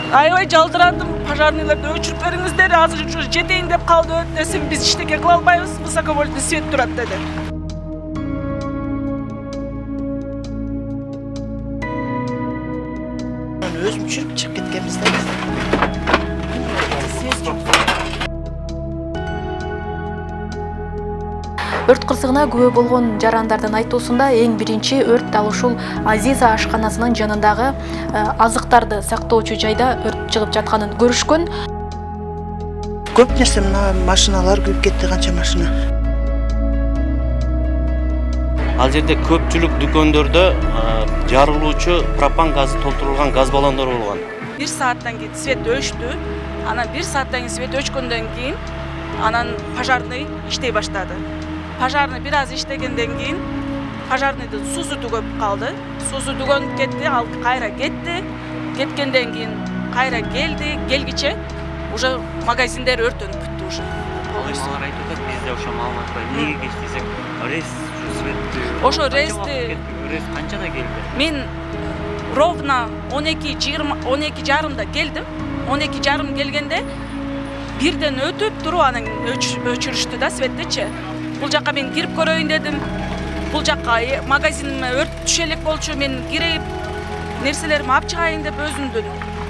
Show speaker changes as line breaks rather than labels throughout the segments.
Аябай жалдырадым, пожарныйларды өчүрүп бериңиздер, азыр жетейин деп калды десем, биз иштеке кыла албайбыз, высоковольтный свет турат деди.
Өзüm çürüp çıkıp gitkenimizde.
Өрт кырсыгына күбө болгон жарандардын айтуусунда эң биринчи өрт дал ушул Азиза ашканасынын жанындагы азыктарды сактоочу жайда өрт чыгып жатканын көрүшкөн.
Көп нерсе мына машиналар күйүп кетти, канча машина.
Ал жерде көпчүлүк дүкөндөрдө жарылуучу пропан газы толтурулган газ баллондору болгон.
1 сааттан кийин свет өчтү. Анан 1 сааттан кийин свет өчкөндөн кийин анан пожарный иштей баштады. Пожарный бир аз иштегенден кийин пожарныйдын суусу түгөп калды. Суусу түгөнүп кетти, ал кайра кетти. Кеткенден кийин кайра келди, келгиче уже магазиндер өртөнүп бүттү уже.
Алар айтып атат, бизде ошо маалымат бар. Эмнеге кеч десек, рейс светти.
Ошо рейсти
канчада келди?
Мен ровно 12:30 келдим. 12:30 келгенде бирден өтүп туруп анан өчүрүштү да светтичи. Бул жакка мен кирип көрөйүн дедим. Бул жакка магазиниме өрт түшө элек болчу. Мен кирип нерселеримди алып чыгайын деп өзүмдүн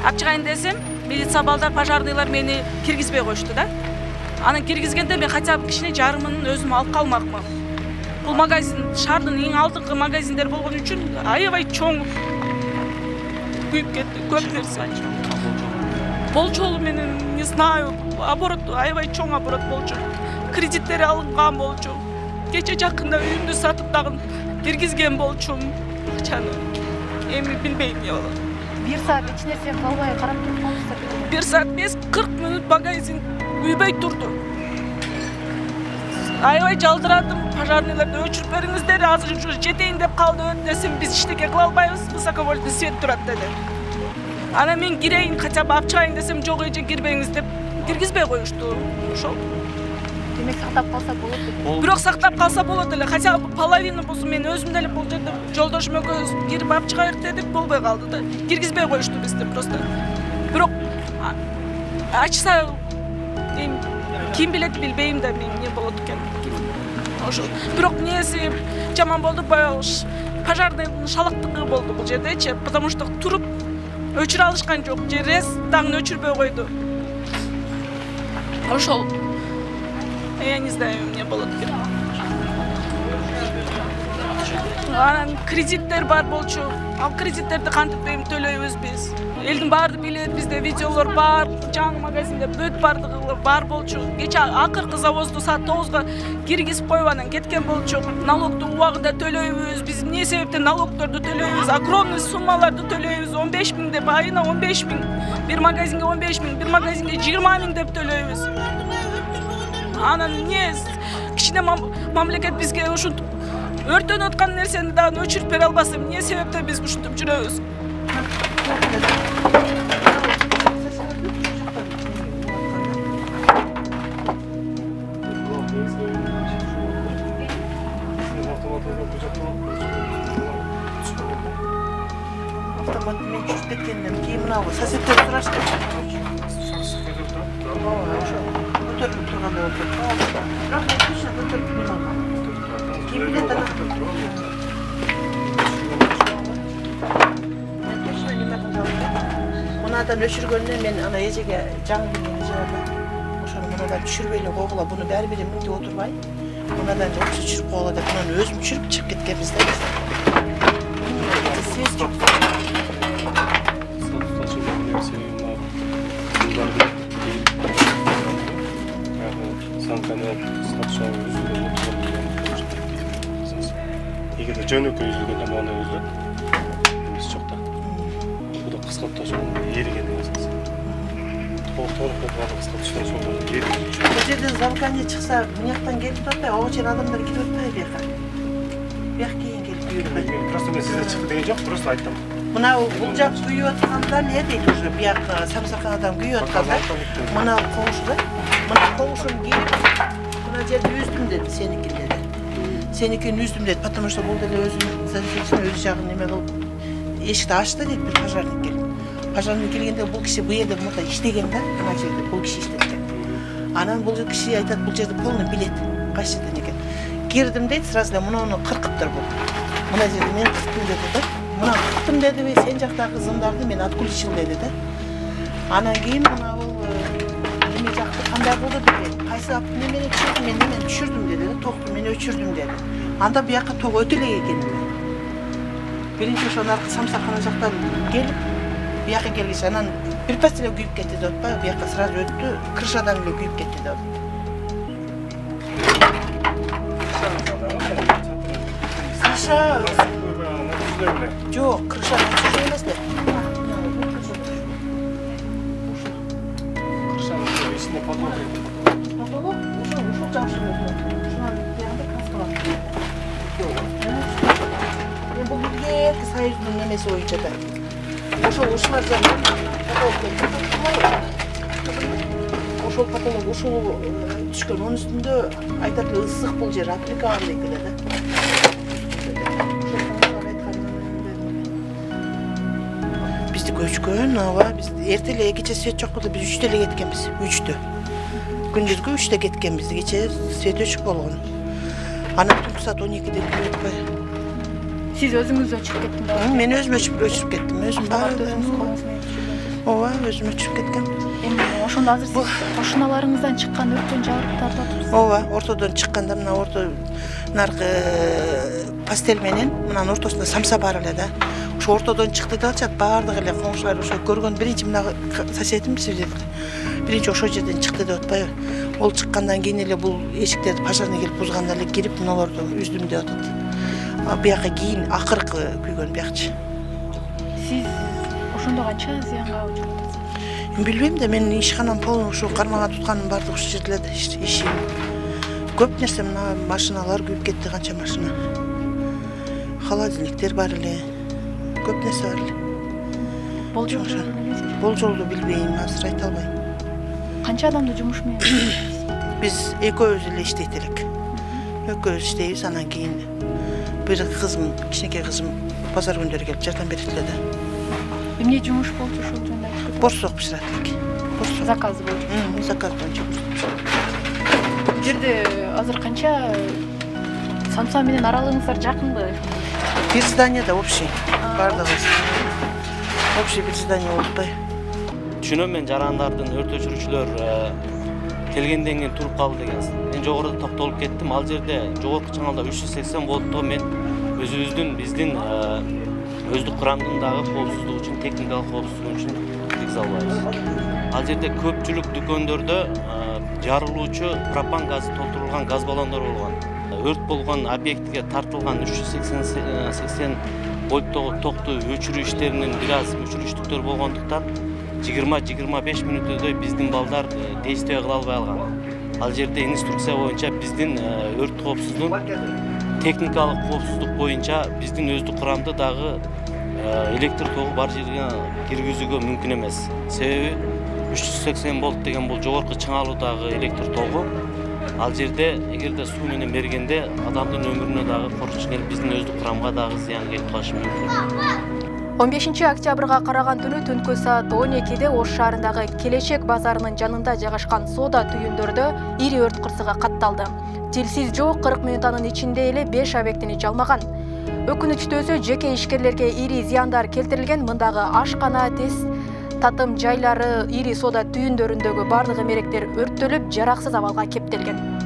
алып чыгайын десем, милиция балдар, пожарныйлар мени киргизбей коюшту да. Анан киргизгенде мен хотя бы кичине жарымын өзүм алып калмакмын. Бул магазин шаардын эң алдыңкы магазиндер болгон үчүн аябай чоң күйүп кетти, көп нерсе. Болчолу менен, не знаю, оборот аябай чоң оборот болчу. Кредиттери алынган болчу. Кече жакында үйүмдү сатып дагы киргизген болчум. Акчаны эми билбейм эмне болот.
1 саат эч нерсе калбай карап туруп калдыңыздар.
1 саат эмес, 40 мүнөт магазин күйбөй турду. Аябай жалдырадым, пожарныйларды өчүрүп бериңиздер, азыр жетейин деп калды десем, биз иштеке кыла албайбыз, высоковольтный свет турат деди. Анан мен кирейин, хотя бы алып чыгайын десем, жок эже кирбеңиз деп киргизбей коюшту. Ошол.
Демек сактап калса болот деп.
Бирок сактап калса болот эле, хотя бы половина болсо мен өзүм деле бул жерде жолдошум экөөбүз кирип алып чыгайык дедик, болбой калды да. Киргизбей коюшту бизди просто. Бирок ачса ким билет, билбейм да мен эмне болот экен. Ошо. Бирок эмнеси жаман болду, баягы пожарныйдын шалактыгы болду бул жердечи, потому что туруп өчүрө алышкан жок, же рез дагы өчүрбөй койду. Ошол. Я не знаю, эмне болот экен. Анан кредиттер бар болчу. Ал кредиттерди кантип эми төлөйбүз биз? Элдин баары билет, бизде видеолор бар, жаңы магазинде бүт бардыгы бар болчу. Кече акыркы завозду саат 9-га киргизип коюп анан кеткен болчу. Налогду убагында төлөйбүз. Биз эмне себептен налогдорду төлөйбүз? Огромный суммаларды төлөйбүз. 15 000 деп, айына 15 000. Bir магазинге 15 000, bir магазинге 20 000 деп төлөйбүз. Анан эмне? Кичине мамлекет бизге ушинтип өртөнүп аткан нерсени дагы өчүрүп бере албаса, эмне себептен биз ушинтип жүрөбүз?
Автомат мен жүрүп кеткенден кийин мына соседтер сурашты. Көтөрүлүп турганда болду. Бирок точно көтөрүлүп турган. Ким билет аны? Мынадан өчүргөндө мен ана эжеге жаңы келген эже бар. Ошону мынадан түшүрбөй эле койгула, буну баары бири мынтип отурбай. Мынадан жокчу түшүрүп койгула деп мынаны өзүм түшүрүп чыгып кеткенбиз да.
Эгерде жөнөкөй үзүлгөндө мына үзүлөт. Эмес жок да. Бу да кыскалып ташыган эригенин эсеси. Толук кыскалып түшкөн соң эриген.
Бул жерден завкане чыкса, мынияктан келип атпай, ого чейин адамдар кирип атпайбы бияка. Бияк кийин келип күйүп.
Просто мен сизде чыкты деген жок, просто айттым.
Мына бул жак күйүп атканда эмне дейт уже бияк самсаканадан күйүп атканда, мына коңшу, мына коңшум келип, мына жерди үздүм деди, сеники деди. Senikini üzdüm dedi, потому что бұл деле өзінің задержечный өз жағын неме қылып, ешікті ашты дейді, бір пожарник келіп. пожарный келгенде бул киши бу жерде мында иштеген да, ана жерде бул киши иштеткен. Анан бул киши айтат, бул жерде полный билет, кайсы жерден экен. Кирдим дейт, сразу эле муну кыркыптыр бул. Мына жерде мен кырктым деди да. Мына кырктым деди, сен жактагы кызымдарды мен отключил деди да. Анан кийин мына бул эме жакты кандай болду деди. Кайсы немени түшүрдүм, мен немени түшүрдүм деди да, токту мен өчүрдүм деди. Анда буяка ток өтө эле экен. Биринчи ошо наркы самсакана жактан келип, буяка келгич анан бир пас эле күйүп кетти деп атпайбы, буяка сразу өттү, крышадан эле күйүп кетти деп. Крыша жок, крыша түшүп эмес да.
Крышанын ичинде потолок.
Потолок ушул жакшы болду. Ушунан бияңда краска бар. Бул бирге союздун немеси боюнча да. Ушулар жагынан ошол потолок ушул түшкөн. Онун үстүндө айтат эле ысык бул жер, аппликаган дейт эле да. Бизди көчкөн, ооба, биз эрте эле кече свет жок болду, биз 3-тө эле кеткенбиз, 3-тө. Күндүзгү 3-тө кеткенбиз, кече свет өчүк болгон. Анан түнкү саат 12-де күйүп атпай.
Сиз өзүңүз өчүп кеттиңизби?
Мен өзүм өчүп кеттим, өзүм бар. Ооба, өзүм өчүп кеткем.
Эми ошондо азыр сиз кошуналарыңыздан чыккан өрттөн жабырып тартып атырсыз.
Ооба, ортодон чыкканда мына орто наркы пастель менен мынанын ортосунда самса бар эле да. Ошо ортодон чыкты да алчат, баардык эле коңшулар ошо көргөн биринчи мына соседим сиздерди. Биринчи ошол жерден чыкты деп атпайбы. Ол чыккандан кийин эле бул эшиктерди пожарный келип бузганда эле кирип мыналарды үздүм деп атат. Буяка кийин акыркы күйгөн буякчы.
Сиз ошондо канча зыянга учуп атасыз?
Билбейм да, мен ишканам полный ушу кармага тутканым бардыгы ушу жерде эле ишим. Көп нерсе мына машиналар күйүп кетти, канча машина. Холодильниктер бар эле. Көп нерсе бар эле. Болжолду билбейм, азыр айта албайм.
Канча адамды жумуш менен?
Биз экөөбүз эле иштейт элек. Экөөбүз иштейбиз, анан кийин бир кызым, кичинекей кызым базар күндөрү келип жардам берет эле да.
Эмне жумуш болчу ошол жөнүндө айтып кетиңиз?
Борсок бишират элек. Борсок.
Заказ боюнча.
Заказ боюнча.
Бул жерде азыр канча самса менен аралыгыңыздар жакынбы?
Бир зданияда общий. Бардыгыбыз. Общий бир здание болуптай.
Түшүнөм, мен жарандардын өрт өчүрүүчүлөр келгенден кийин туруп калды дегенсиз. Мен жогоруда токтолуп кеттим. Ал жерде жогорку чыңалда 380 вольтту мен өзүбүздүн биздин өздүк курамдын дагы коопсуздугу үчүн, техникалык коопсуздугу үчүн киргизе албайбыз. Ал жерде көпчүлүк дүкөндөрдө жарылуучу пропан газы толтурулган газ баллондор болгон. Өрт болгон объектиге тартылган 380 вольттогу токту өчүрүү иштеринин бир аз өчүрүштүктөр болгондуктан 20-25 мүнөттөй биздин балдар действие кыла албай алган. Ал жерде инструкция боюнча биздин өрт коопсуздук, техникалык коопсуздук боюнча биздин өздүк курамды дагы электр тогу бар жерге киргизүүгө мүмкүн эмес. Себеби 380 вольт деген бул жогорку чыңалуудагы электр тогу. Ал жерде эгерде суу менен бергенде адамдын өмүрүнө дагы коркунуч келип, биздин өздүк курамга дагы зыян келип калышы мүмкүн.
15 октябрга караган түнү түнкү саат 12-де Ош шаарындагы Келечек базарынын жанында жайгашкан соода түйүндөрдө ири өрт кырсыгы катталды. Тилсиз жоо 40 мүнөттүн ичинде эле 5 объектини жалмаган. Өкүнүчтүүсү жеке ишкерлерге ири зыяндар келтирилген. Мындагы ашкана, тез татым жайлары, ири соода түйүндөрүндөгү бардык эмеректер өрттөлүп, жараксыз абалга кептелген.